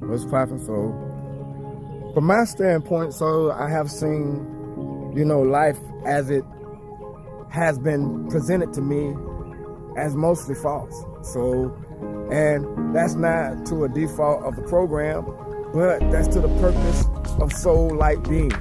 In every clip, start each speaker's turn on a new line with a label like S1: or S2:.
S1: What's poppin', so? From my standpoint, so I have seen, life as it has been presented to me as mostly false. So, and that's not to a default of the program, but that's to the purpose of soul-like beings.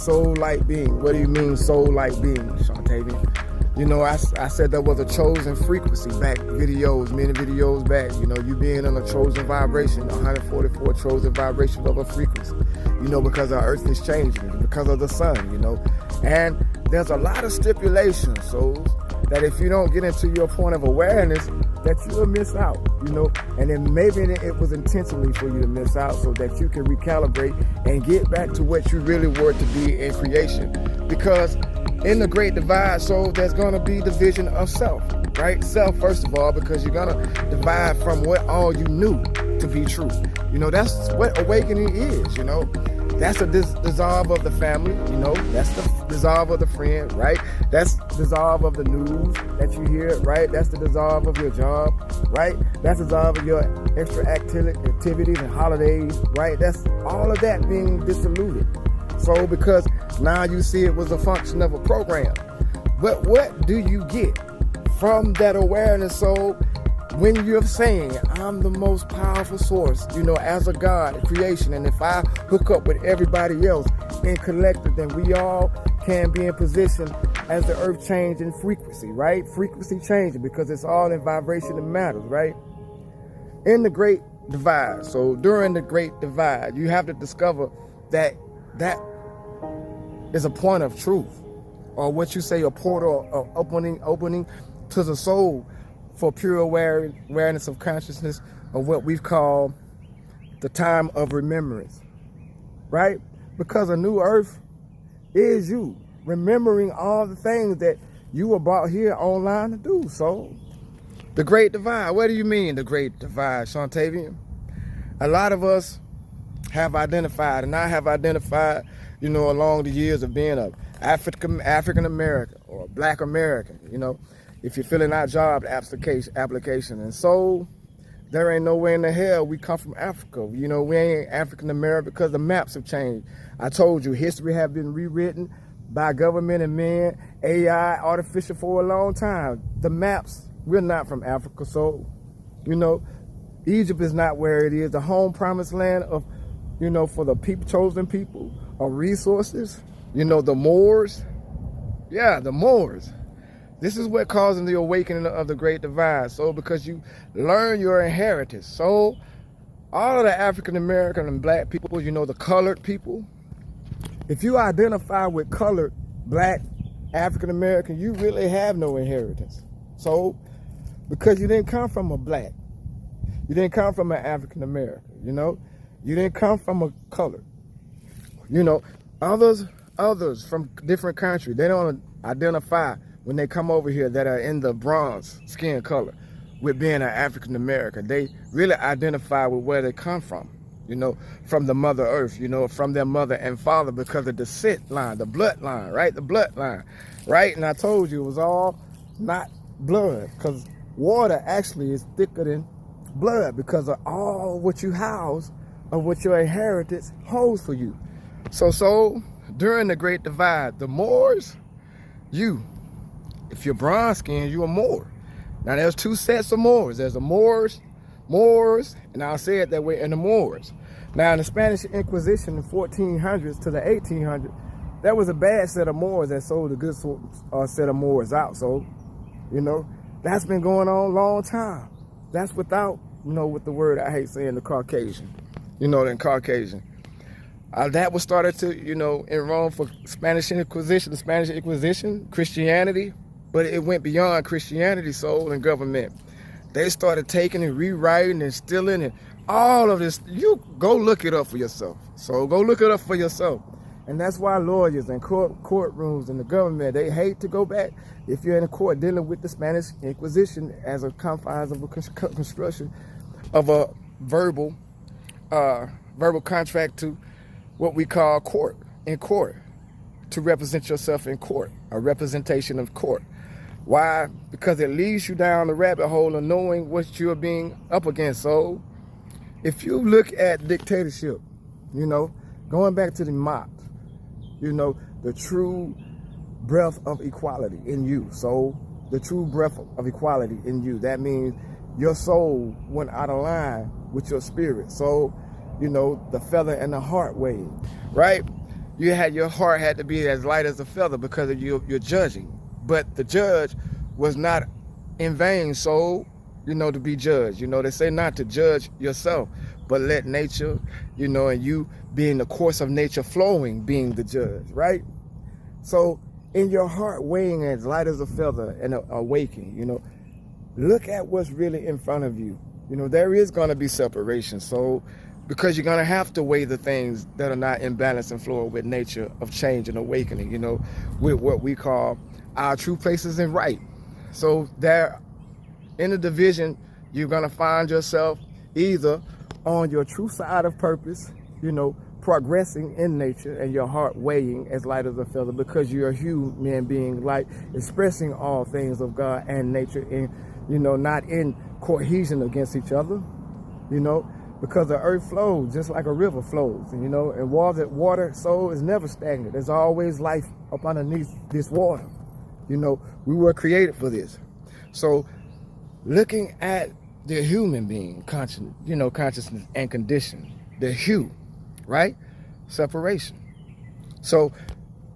S1: Soul-like being. What do you mean soul-like being, Shantavian? I said there was a chosen frequency back many videos back. You being on a chosen vibration, 144 chosen vibrations of a frequency. Because our earth is changing, because of the sun, And there's a lot of stipulations, souls, that if you don't get into your point of awareness, that you will miss out, And then maybe it was intentionally for you to miss out so that you can recalibrate and get back to what you really were to be in creation. Because in the Great Divide, so there's going to be division of self, right? Self, first of all, because you're going to divide from what all you knew to be true. That's what awakening is, That's the dissolve of the family, That's the dissolve of the friend, right? That's dissolve of the news that you hear, right? That's the dissolve of your job, right? That's the dissolve of your extra activities and holidays, right? That's all of that being dissoluted. So because now you see it was a function of a program. But what do you get from that awareness, soul, when you're saying, I'm the most powerful source, as a God, a creation, and if I hook up with everybody else in collective, then we all can be in position as the earth changing frequency, right? Frequency changing because it's all in vibration and matters, right? In the Great Divide, so during the Great Divide, you have to discover that is a point of truth, or what you say, a portal of opening to the soul for pure awareness of consciousness of what we've called the time of remembrance, right? Because a new earth is you remembering all the things that you were brought here online to do. So the Great Divide, what do you mean the Great Divide, Shantavian? A lot of us have identified, and I have identified, along the years of being a African American or Black American, if you're filling out job application. And so there ain't no way in the hell we come from Africa. We ain't African American because the maps have changed. I told you, history have been rewritten by government and men, AI, artificial for a long time. The maps, we're not from Africa. So, Egypt is not where it is. The home promised land of, for the chosen people of resources, the Moors. Yeah, the Moors. This is what causing the awakening of the Great Divide. So because you learn your inheritance. So all of the African American and Black people, the colored people, if you identify with colored, Black, African American, you really have no inheritance. So because you didn't come from a Black, you didn't come from an African American, you didn't come from a colored, others from different countries, they don't identify when they come over here that are in the bronze skin color with being an African American. They really identify with where they come from, from the Mother Earth, from their mother and father, because of the descent line, the bloodline, right? The bloodline, right? And I told you it was all not blood, because water actually is thicker than blood because of all what you house of what your inheritance holds for you. So during the Great Divide, the Moors, if you're bronze skin, you're a Moor. Now there's two sets of Moors. There's the Moors, and I'll say it that way, and the Moors. Now in the Spanish Inquisition in 1400s to the 1800s, there was a bad set of Moors that sold a good set of Moors out. So, that's been going on a long time. That's without, with the word I hate saying, the Caucasian, the Caucasian. That was started to, in Rome for Spanish Inquisition, the Spanish Inquisition, Christianity, but it went beyond Christianity, soul, and government. They started taking and rewriting and stealing and all of this. You go look it up for yourself. So go look it up for yourself. And that's why lawyers and courtrooms and the government, they hate to go back if you're in a court dealing with the Spanish Inquisition as a confines of a construction of a verbal contract to what we call court, to represent yourself in court, a representation of court. Why? Because it leads you down the rabbit hole of knowing what you're being up against. So If you look at dictatorship, you know, going back to the Mott, you know, the true breath of equality in you. So the true breath of equality in you. That means your soul went out of line with your spirit. So, you know, the feather and the heart wave, right? Your heart had to be as light as a feather because of you're judging. But the judge was not in vain, so, you know, to be judged. You know, they say not to judge yourself, but let nature, you know, and you being the course of nature flowing, being the judge, right? So in your heart weighing as light as a feather and awakening, you know, look at what's really in front of you. You know, there is going to be separation. So, because you're going to have to weigh the things that are not in balance and flow with nature of change and awakening, you know, with what we call our true places in right. So there, in the division, you're going to find yourself either on your true side of purpose, you know, progressing in nature and your heart weighing as light as a feather because you're a human being, like expressing all things of God and nature in, you know, not in cohesion against each other, you know, because the earth flows just like a river flows, and, you know, and water so is never stagnant. There's always life up underneath this water. You know, we were created for this. So looking at the human being, consciousness and condition, the hue, right? Separation. So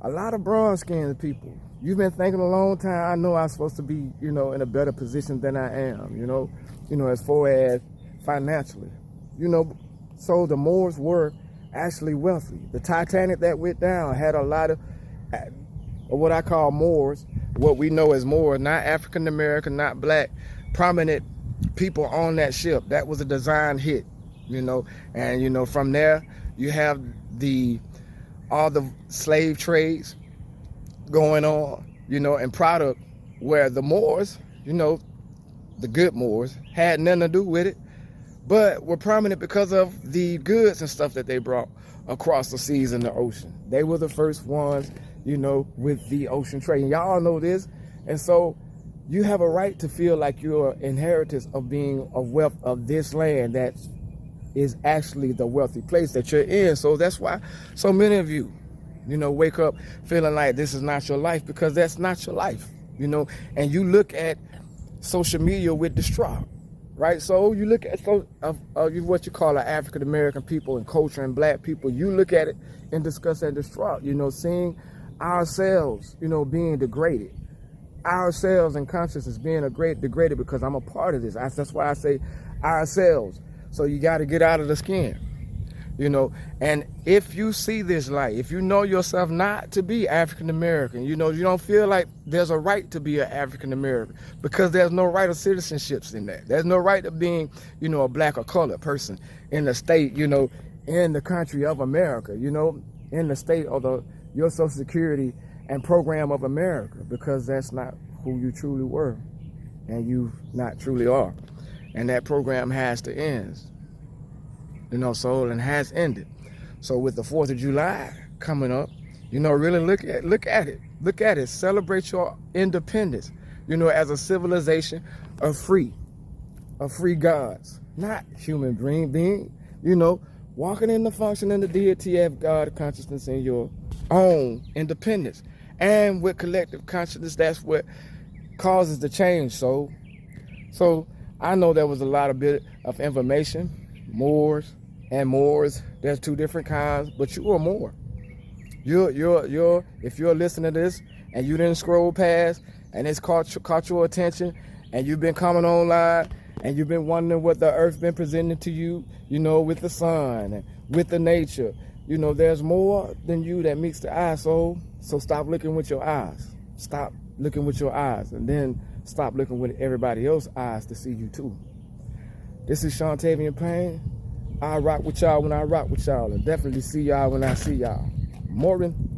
S1: a lot of bronze-skinned people, you've been thinking a long time, I know I'm supposed to be, you know, in a better position than I am, you know, as far as financially. You know, so the Moors were actually wealthy. The Titanic that went down had a lot of what I call Moors, what we know as Moors, not African American, not black, prominent people on that ship. That was a design hit, you know, and, you know, from there you have all the slave trades going on, you know, and product where the Moors, you know, the good Moors, had nothing to do with it, but were prominent because of the goods and stuff that they brought across the seas and the ocean. They were the first ones, you know, with the ocean trade. And y'all know this. And so you have a right to feel like you're inheritors of being of wealth of this land that is actually the wealthy place that you're in. So that's why so many of you, you know, wake up feeling like this is not your life, because that's not your life, you know. And you look at social media with distraught. Right, so you look at what you call African American people and culture and black people. You look at it and discuss and distraught. You know, seeing ourselves, you know, being degraded, ourselves and consciousness being degraded because I'm a part of this. That's why I say ourselves. So you got to get out of the skin, you know. And if you see this light, if you know yourself not to be African American, you know, you don't feel like there's a right to be an African American, because there's no right of citizenships in that. There's no right of being, you know, a black or colored person in the state, you know, in the country of America, you know, in the state of your Social Security and program of America, because that's not who you truly were, and you not truly are. And that program has to end, you know, so, and has ended. So with the 4th of July coming up, you know, really look at it, celebrate your independence, you know, as a civilization of free gods, not human being, you know, walking in the function and the deity of God consciousness in your own independence. And with collective consciousness, that's what causes the change. So I know there was a lot of bit of information, Moors and Moors. There's two different kinds, but you are Moor. You're if you're listening to this and you didn't scroll past and it's caught your attention, and you've been coming online and you've been wondering what the earth's been presenting to you, you know, with the sun and with the nature, you know, there's more than you that meets the eye. So stop looking with your eyes. Stop looking with your eyes, and then stop looking with everybody else's eyes to see you too. This is Shontavian Payne. I rock with y'all when I rock with y'all, and definitely see y'all when I see y'all. Morgan.